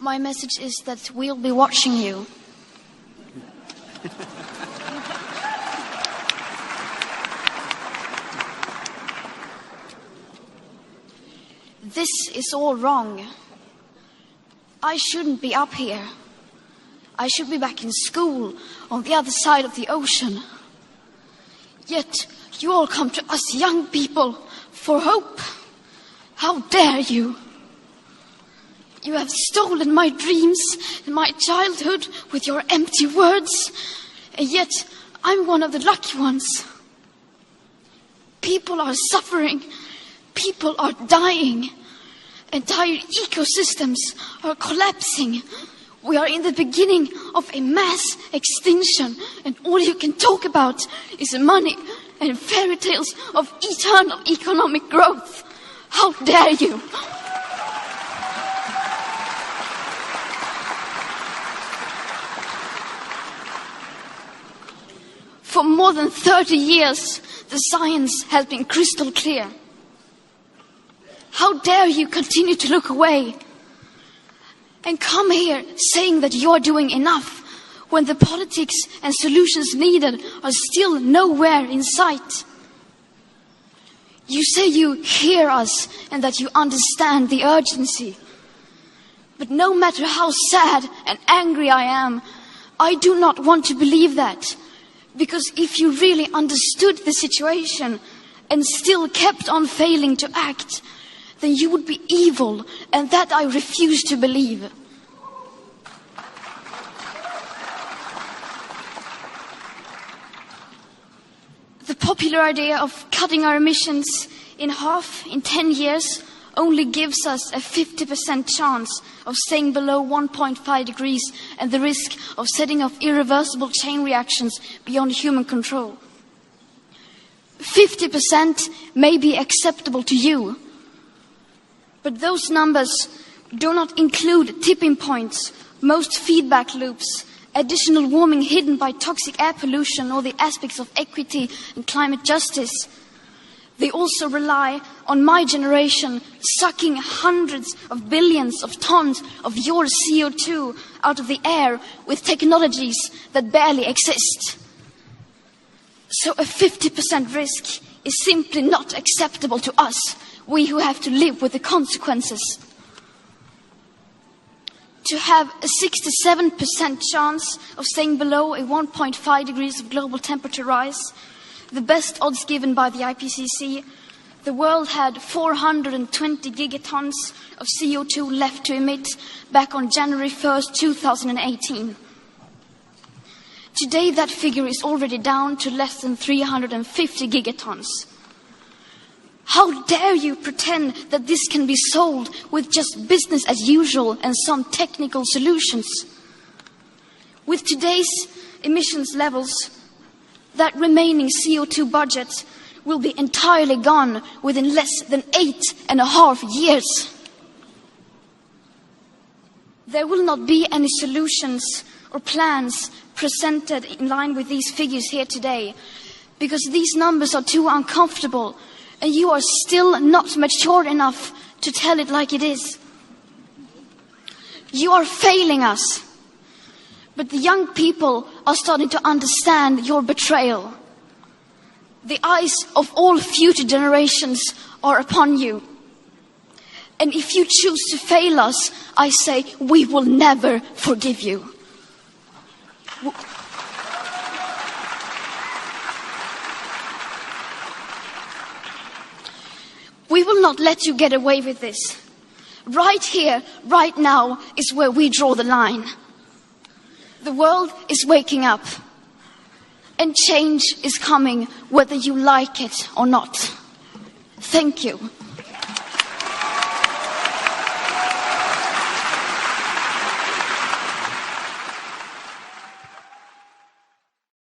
My message is that we'll be watching you. This is all wrong. I shouldn't be up here. I should be back in school on the other side of the ocean. Yet you all come to us young people for hope. How dare you? You have stolen my dreams and my childhood with your empty words, and yet I'm one of the lucky ones. People are suffering. People are dying. Entire ecosystems are collapsing. We are in the beginning of a mass extinction, and all you can talk about is money and fairy tales of eternal economic growth. How dare you? For more than 30 years, the science has been crystal clear. How dare you continue to look away and come here saying that you're doing enough when the politics and solutions needed are still nowhere in sight? You say you hear us and that you understand the urgency. But no matter how sad and angry I am, I do not want to believe that. Because if you really understood the situation and still kept on failing to act, then you would be evil, and that I refuse to believe. The popular idea of cutting our emissions in half in 10 years only gives us a 50% chance of staying below 1.5 degrees and the risk of setting off irreversible chain reactions beyond human control. 50% may be acceptable to you, but those numbers do not include tipping points, most feedback loops, additional warming hidden by toxic air pollution, or the aspects of equity and climate justice. They also rely on my generation sucking hundreds of billions of tons of your CO2 out of the air with technologies that barely exist. So a 50% risk is simply not acceptable to us, we who have to live with the consequences. To have a 67% chance of staying below a 1.5 degrees of global temperature rise, the best odds given by the IPCC, the world had 420 gigatons of CO2 left to emit back on January 1st, 2018. Today that figure is already down to less than 350 gigatons. How dare you pretend that this can be solved with just business as usual and some technical solutions? With today's emissions levels, that remaining CO2 budget will be entirely gone within less than 8.5 years. There will not be any solutions or plans presented in line with these figures here today, because these numbers are too uncomfortable and you are still not mature enough to tell it like it is. You are failing us, but the young people are starting to understand your betrayal. The eyes of all future generations are upon you. And if you choose to fail us, I say we will never forgive you. We will not let you get away with this. Right here, right now, is where we draw the line. The world is waking up, and change is coming whether you like it or not. Thank you.